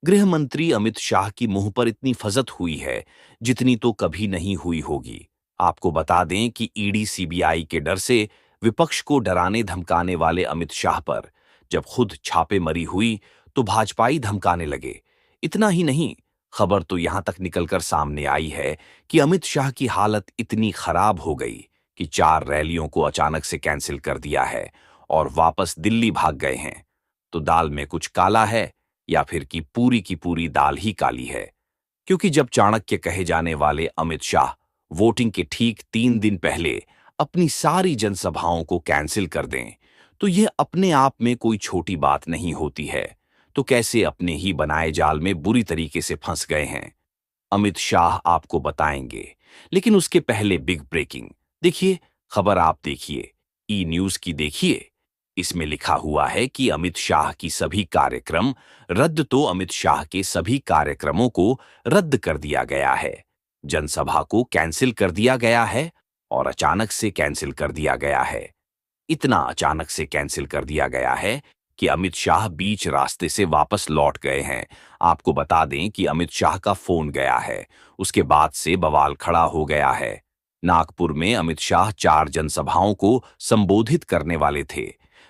गृह मंत्री अमित शाह की मुंह पर इतनी फजत हुई है जितनी तो कभी नहीं हुई होगी। आपको बता दें कि ईडी सीबीआई के डर से विपक्ष को डराने धमकाने वाले अमित शाह पर जब खुद छापेमारी हुई तो भाजपाई धमकाने लगे। इतना ही नहीं, खबर तो यहां तक निकलकर सामने आई है कि अमित शाह की हालत इतनी खराब हो गई कि 4 रैलियों को अचानक से कैंसिल कर दिया है और वापस दिल्ली भाग गए हैं। तो दाल में कुछ काला है या फिर की पूरी दाल ही काली है। क्योंकि जब चाणक्य कहे जाने वाले अमित शाह वोटिंग के ठीक 3 दिन पहले अपनी सारी जनसभाओं को कैंसिल कर दें, तो यह अपने आप में कोई छोटी बात नहीं होती है। तो कैसे अपने ही बनाए जाल में बुरी तरीके से फंस गए हैं, अमित शाह आपको बताएंगे। लेकिन उसके पहले बिग ब्रेकिंग देखिए, खबर आप देखिए, ई न्यूज की देखिए। इसमें लिखा हुआ है कि अमित शाह की सभी कार्यक्रम रद्द। तो अमित शाह के सभी कार्यक्रमों को रद्द कर दिया गया है, जनसभा को कैंसिल कर दिया गया है और अचानक से कैंसिल कर दिया गया है। इतना अचानक से कैंसिल कर दिया गया है कि अमित शाह बीच रास्ते से वापस लौट गए हैं। आपको बता दें कि अमित शाह का फोन गया है, उसके बाद से बवाल खड़ा हो गया है। नागपुर में अमित शाह 4 जनसभाओं को संबोधित करने वाले थे,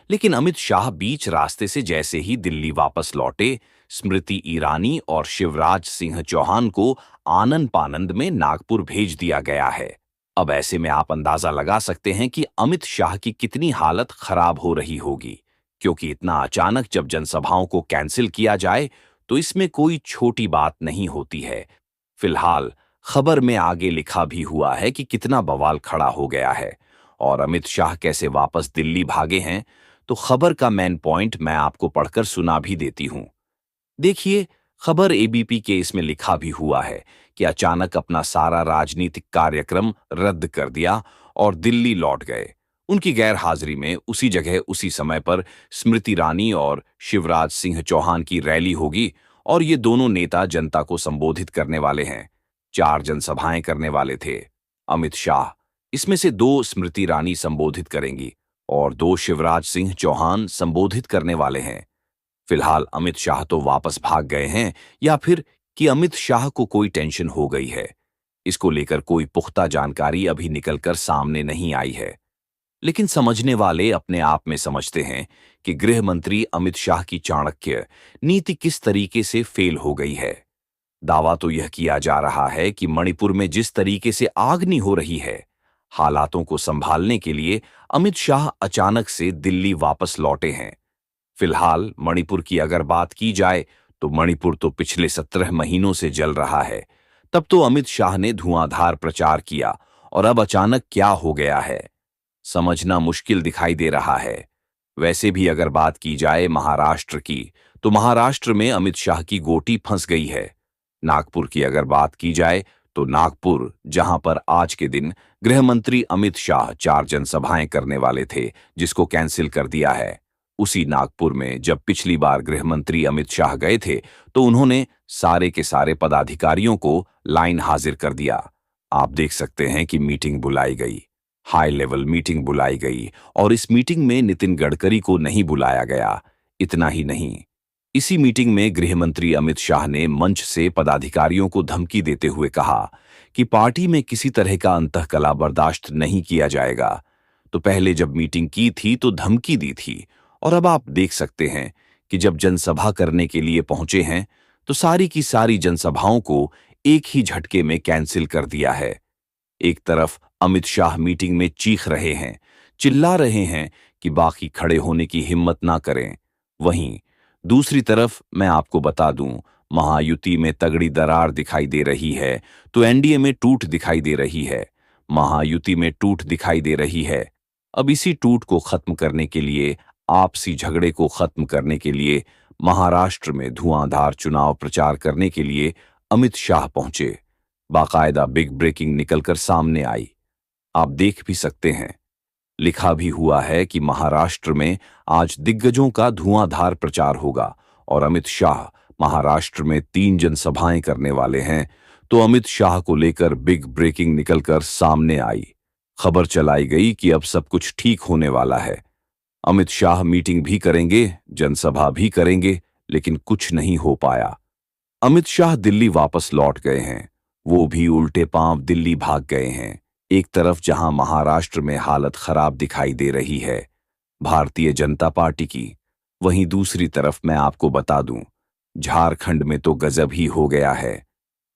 लेकिन अमित शाह बीच रास्ते से जैसे ही दिल्ली वापस लौटे, स्मृति ईरानी और शिवराज सिंह चौहान को आनंद पानंद में नागपुर भेज दिया गया है। अब ऐसे में आप अंदाजा लगा सकते हैं कि अमित शाह की कितनी हालत खराब हो रही होगी, क्योंकि इतना अचानक जब जनसभाओं को कैंसिल किया जाए तो इसमें कोई छोटी बात नहीं होती है। फिलहाल खबर में आगे लिखा भी हुआ है कि कितना बवाल खड़ा हो गया है और अमित शाह कैसे वापस दिल्ली भागे हैं। तो खबर का मेन पॉइंट मैं आपको पढ़कर सुना भी देती हूं। देखिए, खबर एबीपी के इसमें लिखा भी हुआ है कि अचानक अपना सारा राजनीतिक कार्यक्रम रद्द कर दिया और दिल्ली लौट गए। उनकी गैर हाजिरी में उसी जगह उसी समय पर स्मृति ईरानी और शिवराज सिंह चौहान की रैली होगी और ये दोनों नेता जनता को संबोधित करने वाले हैं। 4 जनसभाएं करने वाले थे अमित शाह। इसमें से 2 स्मृति ईरानी संबोधित करेंगी और 2 शिवराज सिंह चौहान संबोधित करने वाले हैं। फिलहाल अमित शाह तो वापस भाग गए हैं, या फिर कि अमित शाह को कोई टेंशन हो गई है, इसको लेकर कोई पुख्ता जानकारी अभी निकलकर सामने नहीं आई है। लेकिन समझने वाले अपने आप में समझते हैं कि गृह मंत्री अमित शाह की चाणक्य नीति किस तरीके से फेल हो गई है। दावा तो यह किया जा रहा है कि मणिपुर में जिस तरीके से आगनी हो रही है, हालातों को संभालने के लिए अमित शाह अचानक से दिल्ली वापस लौटे हैं। फिलहाल मणिपुर की अगर बात की जाए तो मणिपुर तो पिछले 17 महीनों से जल रहा है। तब तो अमित शाह ने धुआंधार प्रचार किया और अब अचानक क्या हो गया है, समझना मुश्किल दिखाई दे रहा है। वैसे भी अगर बात की जाए महाराष्ट्र की, तो महाराष्ट्र में अमित शाह की गोटी फंस गई है। नागपुर की अगर बात की जाए तो नागपुर, जहां पर आज के दिन गृह मंत्री अमित शाह 4 जनसभाएं करने वाले थे, जिसको कैंसिल कर दिया है, उसी नागपुर में जब पिछली बार गृह मंत्री अमित शाह गए थे तो उन्होंने सारे के सारे पदाधिकारियों को लाइन हाजिर कर दिया। आप देख सकते हैं कि मीटिंग बुलाई गई, हाई लेवल मीटिंग बुलाई गई और इस मीटिंग में नितिन गडकरी को नहीं बुलाया गया। इतना ही नहीं, इसी मीटिंग में गृह मंत्री अमित शाह ने मंच से पदाधिकारियों को धमकी देते हुए कहा कि पार्टी में किसी तरह का अंतःकलह बर्दाश्त नहीं किया जाएगा। तो पहले जब मीटिंग की थी तो धमकी दी थी, और अब आप देख सकते हैं कि जब जनसभा करने के लिए पहुंचे हैं तो सारी की सारी जनसभाओं को एक ही झटके में कैंसिल कर दिया है। एक तरफ अमित शाह मीटिंग में चीख रहे हैं, चिल्ला रहे हैं कि बाकी खड़े होने की हिम्मत ना करें। वहीं दूसरी तरफ मैं आपको बता दूं, महायुति में तगड़ी दरार दिखाई दे रही है तो एनडीए में टूट दिखाई दे रही है। महायुति में टूट दिखाई दे रही है। अब इसी टूट को खत्म करने के लिए, आपसी झगड़े को खत्म करने के लिए, महाराष्ट्र में धुआंधार चुनाव प्रचार करने के लिए अमित शाह पहुंचे। बाकायदा बिग ब्रेकिंग निकलकर सामने आई। आप देख भी सकते हैं, लिखा भी हुआ है कि महाराष्ट्र में आज दिग्गजों का धुआंधार प्रचार होगा और अमित शाह महाराष्ट्र में 3 जनसभाएं करने वाले हैं। तो अमित शाह को लेकर बिग ब्रेकिंग निकलकर सामने आई। खबर चलाई गई कि अब सब कुछ ठीक होने वाला है। अमित शाह मीटिंग भी करेंगे, जनसभा भी करेंगे, लेकिन कुछ नहीं हो पाया। अमित शाह दिल्ली वापस लौट गए हैं, वो भी उल्टे पांव दिल्ली भाग गए हैं। एक तरफ जहां महाराष्ट्र में हालत खराब दिखाई दे रही है भारतीय जनता पार्टी की, वहीं दूसरी तरफ मैं आपको बता दूं, झारखंड में तो गजब ही हो गया है।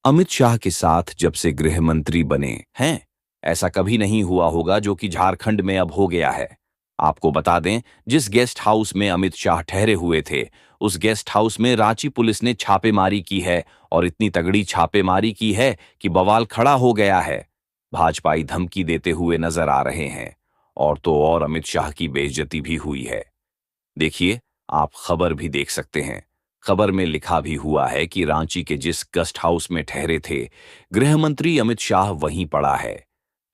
अमित शाह के साथ जब से गृह मंत्री बने हैं, ऐसा कभी नहीं हुआ होगा जो कि झारखंड में अब हो गया है। आपको बता दें, जिस गेस्ट हाउस में अमित शाह ठहरे हुए थे, उस गेस्ट हाउस में रांची पुलिस ने छापेमारी की है और इतनी तगड़ी छापेमारी की है कि बवाल खड़ा हो गया है। भाजपाई धमकी देते हुए नजर आ रहे हैं और तो और अमित शाह की बेइज्जती भी हुई है। देखिए, आप खबर भी देख सकते हैं। खबर में लिखा भी हुआ है कि रांची के जिस गेस्ट हाउस में ठहरे थे गृह मंत्री अमित शाह, वहीं पड़ा है।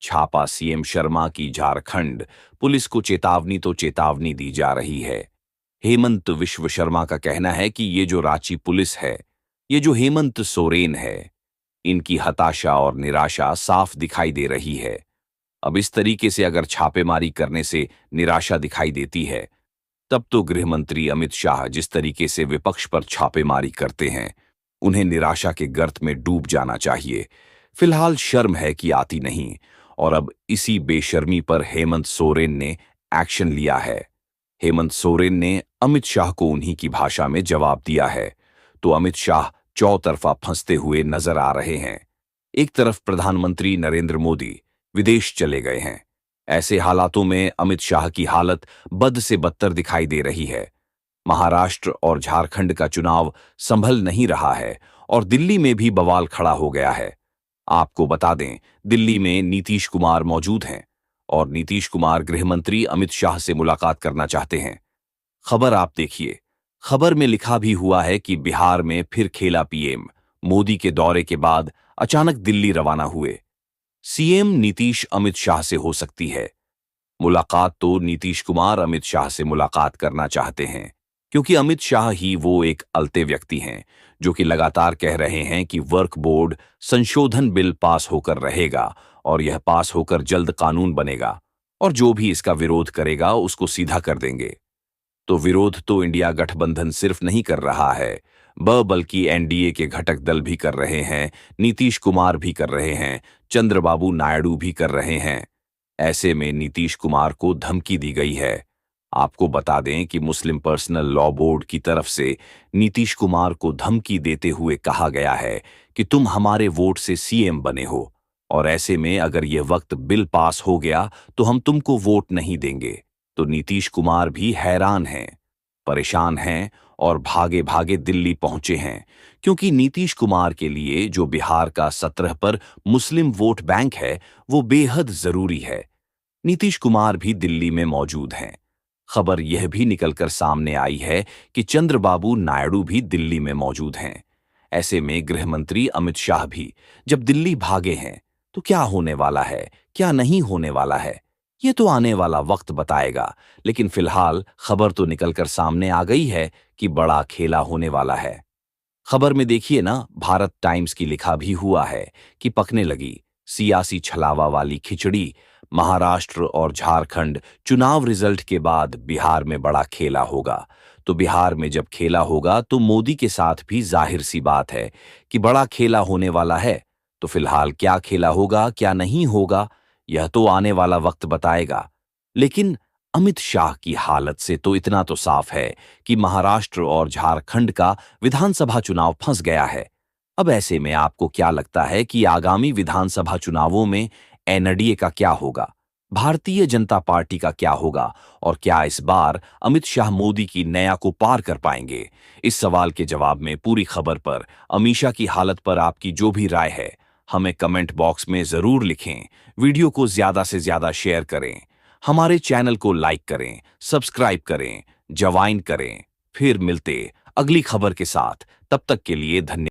छापा सीएम शर्मा की झारखंड पुलिस को चेतावनी तो चेतावनी दी जा रही है। हेमंत विश्व शर्मा का कहना है कि ये जो रांची पुलिस है, ये जो हेमंत सोरेन है, इनकी हताशा और निराशा साफ दिखाई दे रही है। अब इस तरीके से अगर छापेमारी करने से निराशा दिखाई देती है, तब तो गृह मंत्री अमित शाह जिस तरीके से विपक्ष पर छापेमारी करते हैं, उन्हें निराशा के गर्त में डूब जाना चाहिए। फिलहाल शर्म है कि आती नहीं, और अब इसी बेशर्मी पर हेमंत सोरेन ने एक्शन लिया है। हेमंत सोरेन ने अमित शाह को उन्हीं की भाषा में जवाब दिया है। तो अमित शाह चौतरफा फंसते हुए नजर आ रहे हैं। एक तरफ प्रधानमंत्री नरेंद्र मोदी विदेश चले गए हैं। ऐसे हालातों में अमित शाह की हालत बद से बदतर दिखाई दे रही है। महाराष्ट्र और झारखंड का चुनाव संभल नहीं रहा है और दिल्ली में भी बवाल खड़ा हो गया है। आपको बता दें, दिल्ली में नीतीश कुमार मौजूद हैं और नीतीश कुमार गृह मंत्री अमित शाह से मुलाकात करना चाहते हैं। खबर आप देखिए। खबर में लिखा भी हुआ है कि बिहार में फिर खेला पीएम, मोदी के दौरे के बाद अचानक दिल्ली रवाना हुए। सीएम नीतीश अमित शाह से हो सकती है मुलाकात। तो नीतीश कुमार अमित शाह से मुलाकात करना चाहते हैं, क्योंकि अमित शाह ही वो एक अलते व्यक्ति हैं जो कि लगातार कह रहे हैं कि वर्क बोर्ड संशोधन बिल पास होकर रहेगा और यह पास होकर जल्द कानून बनेगा, और जो भी इसका विरोध करेगा उसको सीधा कर देंगे। तो विरोध तो इंडिया गठबंधन सिर्फ नहीं कर रहा है, बल्कि एनडीए के घटक दल भी कर रहे हैं, नीतीश कुमार भी कर रहे हैं, चंद्रबाबू नायडू भी कर रहे हैं। ऐसे में नीतीश कुमार को धमकी दी गई है। आपको बता दें कि मुस्लिम पर्सनल लॉ बोर्ड की तरफ से नीतीश कुमार को धमकी देते हुए कहा गया है कि तुम हमारे वोट से सीएम बने हो, और ऐसे में अगर यह वक्त बिल पास हो गया तो हम तुमको वोट नहीं देंगे। तो नीतीश कुमार भी हैरान हैं, परेशान हैं और भागे भागे दिल्ली पहुंचे हैं, क्योंकि नीतीश कुमार के लिए जो बिहार का 17 पर मुस्लिम वोट बैंक है, वो बेहद जरूरी है। नीतीश कुमार भी दिल्ली में मौजूद हैं। खबर यह भी निकलकर सामने आई है कि चंद्रबाबू नायडू भी दिल्ली में मौजूद हैं। ऐसे में गृह मंत्री अमित शाह भी जब दिल्ली भागे हैं, तो क्या होने वाला है, क्या नहीं होने वाला है, ये तो आने वाला वक्त बताएगा। लेकिन फिलहाल खबर तो निकलकर सामने आ गई है कि बड़ा खेला होने वाला है। खबर में देखिए ना, भारत टाइम्स की लिखा भी हुआ है कि पकने लगी सियासी छलावा वाली खिचड़ी। महाराष्ट्र और झारखंड चुनाव रिजल्ट के बाद बिहार में बड़ा खेला होगा। तो बिहार में जब खेला होगा तो मोदी के साथ भी जाहिर सी बात है कि बड़ा खेला होने वाला है। तो फिलहाल क्या खेला होगा, क्या नहीं होगा, यह तो आने वाला वक्त बताएगा। लेकिन अमित शाह की हालत से तो इतना तो साफ है कि महाराष्ट्र और झारखंड का विधानसभा चुनाव फंस गया है। अब ऐसे में आपको क्या लगता है कि आगामी विधानसभा चुनावों में एनडीए का क्या होगा, भारतीय जनता पार्टी का क्या होगा, और क्या इस बार अमित शाह मोदी की नैया को पार कर पाएंगे? इस सवाल के जवाब में पूरी खबर पर, अमीषा की हालत पर आपकी जो भी राय है, हमें कमेंट बॉक्स में जरूर लिखें। वीडियो को ज्यादा से ज्यादा शेयर करें, हमारे चैनल को लाइक करें, सब्सक्राइब करें, ज्वाइन करें। फिर मिलते अगली खबर के साथ, तब तक के लिए धन्यवाद।